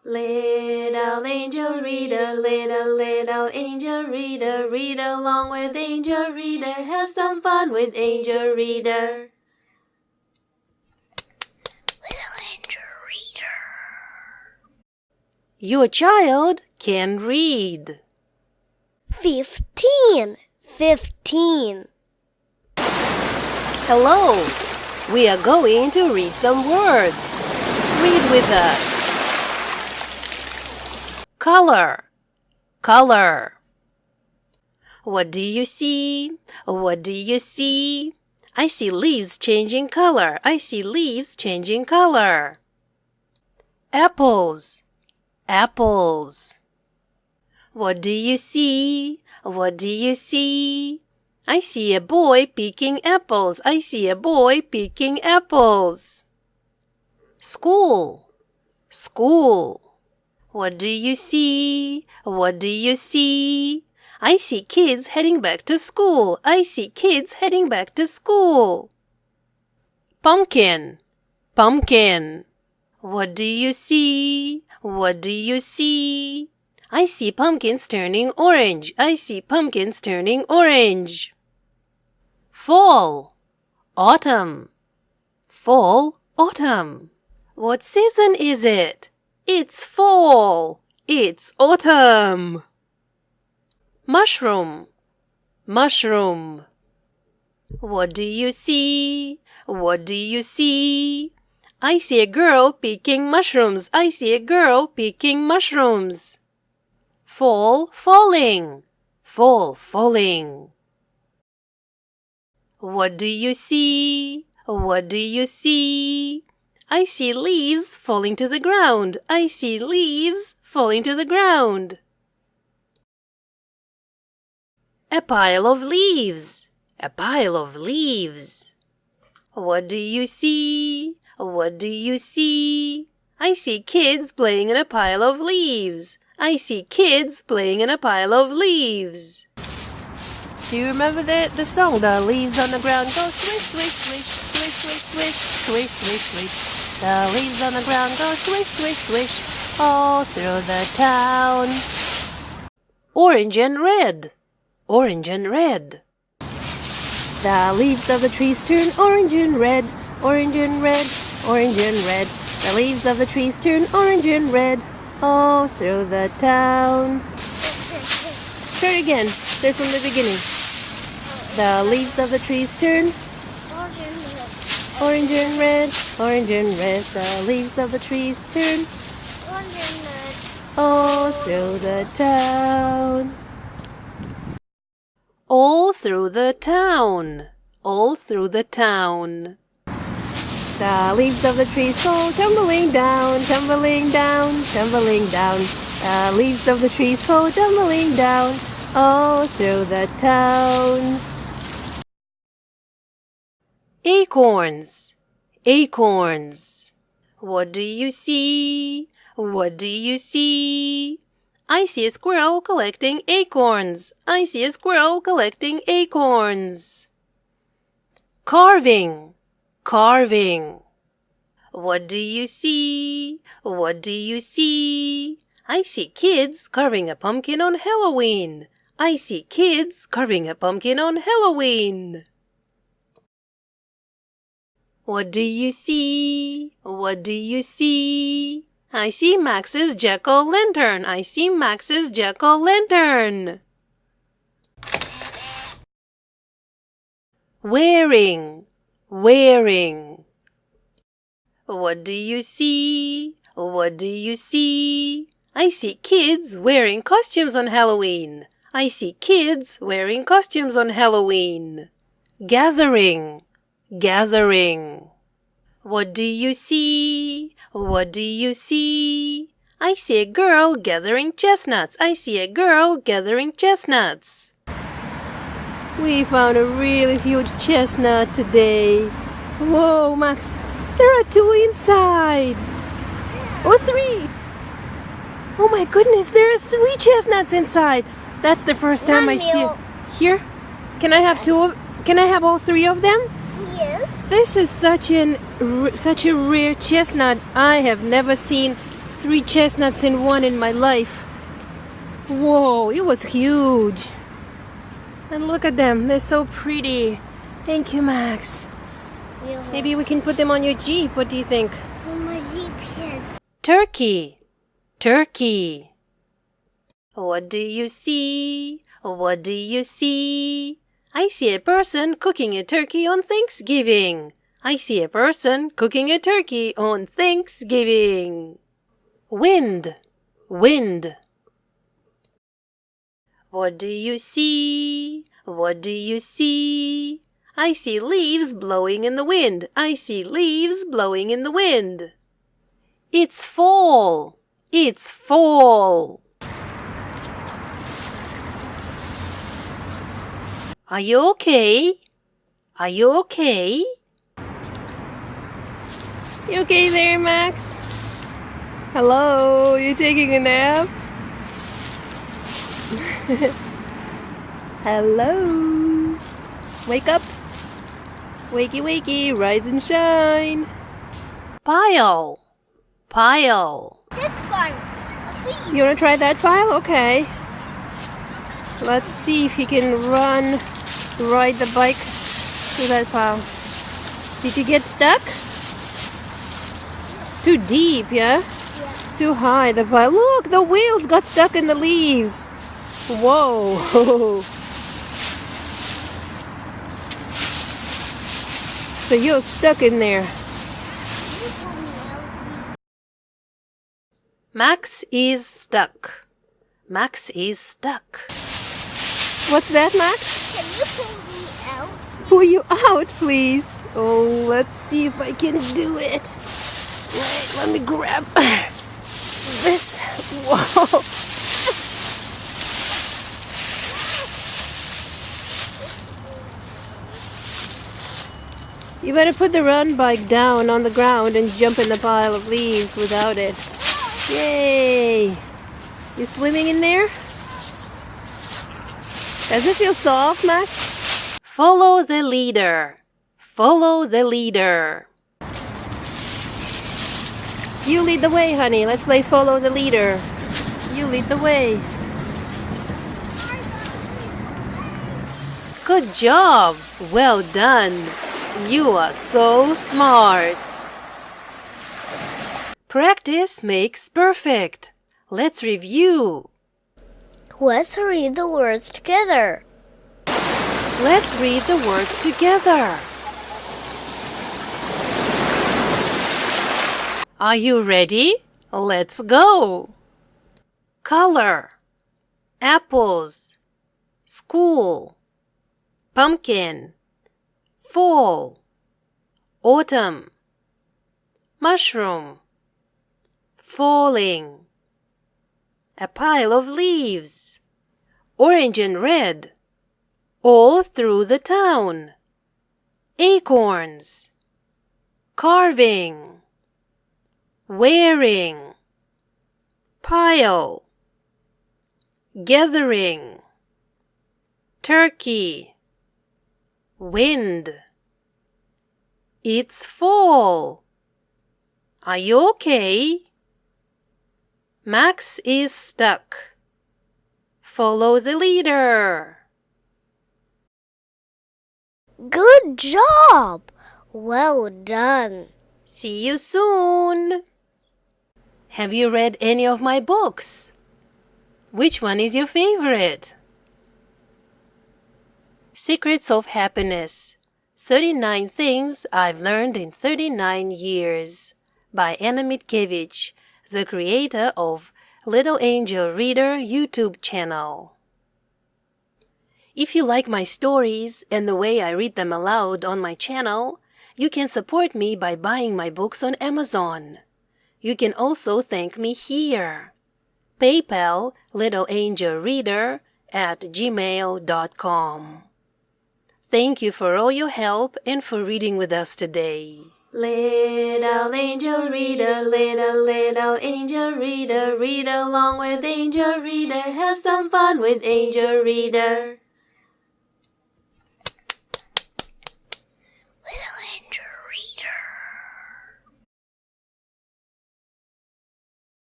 Little angel reader, little angel reader, read along with angel reader, have some fun with angel reader. Little angel reader. Your child can read. 15. Hello, we are going to read some words. Read with us. Color, color. What do you see? What do you see? I see leaves changing color. I see leaves changing color. Apples, apples. What do you see? What do you see? I see a boy picking apples. I see a boy picking apples. School, school. What do you see? What do you see? I see kids heading back to school. I see kids heading back to school. Pumpkin, pumpkin. What do you see? What do you see? I see pumpkins turning orange. I see pumpkins turning orange. Fall, autumn. Fall, autumn. What season is it? It's fall. It's autumn. Mushroom, mushroom. What do you see? What do you see? I see a girl picking mushrooms. I see a girl picking mushrooms. Fall, falling. Fall, falling. What do you see? What do you see? I see leaves falling to the ground. I see leaves falling to the ground. A pile of leaves. A pile of leaves. What do you see? What do you see? I see kids playing in a pile of leaves. I see kids playing in a pile of leaves. Do you remember the song? The leaves on the ground go swish, swish, swish, swish, swish, swish, swish, swish, swish. The leaves on the ground go swish, swish, swish, all through the town. Orange and red. Orange and red. The leaves of the trees turn orange and red, orange and red, orange and red. The leaves of the trees turn orange and red, all through the town. Try it again. Start from the beginning. The leaves of the trees turn orange and red, orange and red. The leaves of the trees turn orange and red, all through the town. All through the town. All through the town. The leaves of the trees fall tumbling down, tumbling down, tumbling down. The leaves of the trees fall tumbling down, all through the town. Acorns, acorns. What do you see? What do you see? I see a squirrel collecting acorns. I see a squirrel collecting acorns. Carving, carving. What do you see? What do you see? I see kids carving a pumpkin on Halloween. I see kids carving a pumpkin on Halloween. What do you see? What do you see? I see Max's jack-o'-lantern. I see Max's jack-o'-lantern. Wearing, wearing. What do you see? What do you see? I see kids wearing costumes on Halloween. I see kids wearing costumes on Halloween. Gathering, gathering. What do you see? What do you see? I see a girl gathering chestnuts. I see a girl gathering chestnuts. We found a really huge chestnut today. Whoa, Max, there are 2 inside. Oh, 3. Oh my goodness, there are 3 chestnuts inside. That's the first time I see it. Here? Can I have 2 Can I have all 3 of them? Yes. This is such a rare chestnut. I have never seen 3 chestnuts in one in my life. Whoa, it was huge. And look at them, they're so pretty. Thank you, Max. Maybe we can put them on your Jeep. What do you think? On my Jeep, yes. Turkey, turkey. What do you see? What do you see? I see a person cooking a turkey on Thanksgiving. I see a person cooking a turkey on Thanksgiving. Wind, wind. What do you see? What do you see? I see leaves blowing in the wind. I see leaves blowing in the wind. It's fall. It's fall. Are you okay? Are you okay? You okay there, Max? Hello, you taking a nap? Hello. Wake up. Wakey, wakey, rise and shine. Pile. Pile. This one. You want to try that pile? Okay. Let's see if you can ride the bike through that pile. Did you get stuck? It's too deep, yeah? It's too high, the pile. Look, the wheels got stuck in the leaves. Whoa. So you're stuck in there. Max is stuck. Max is stuck. What's that, Max? Can you pull me out? Pull you out, please. Oh, let's see if I can do it. Wait, let me grab this. Whoa. You better put the run bike down on the ground and jump in the pile of leaves without it. Yay! You swimming in there? Does it feel soft, Max? Follow the leader. Follow the leader. You lead the way, honey. Let's play follow the leader. You lead the way. Good job. Well done. You are so smart. Practice makes perfect. Let's review. Let's read the words together. Let's read the words together. Are you ready? Let's go. Color. Apples. School. Pumpkin. Fall. Autumn. Mushroom. Falling. A pile of leaves. Orange and red. All through the town. Acorns. Carving. Wearing. Pile. Gathering. Turkey. Wind. It's fall. Are you okay? Max is stuck. Follow the leader. Good job. Well done. See you soon. Have you read any of my books? Which one is your favorite? Secrets of Happiness. 39 Things I've Learned in 39 Years by Anna Mitkevich, the creator of Little Angel Reader YouTube channel. If you like my stories and the way I read them aloud on my channel, you can support me by buying my books on Amazon. You can also thank me here. PayPal littleangelreader@gmail.com. Thank you for all your help and for reading with us today. Little angel reader, little angel reader, read along with Angel Reader, have some fun with Angel Reader.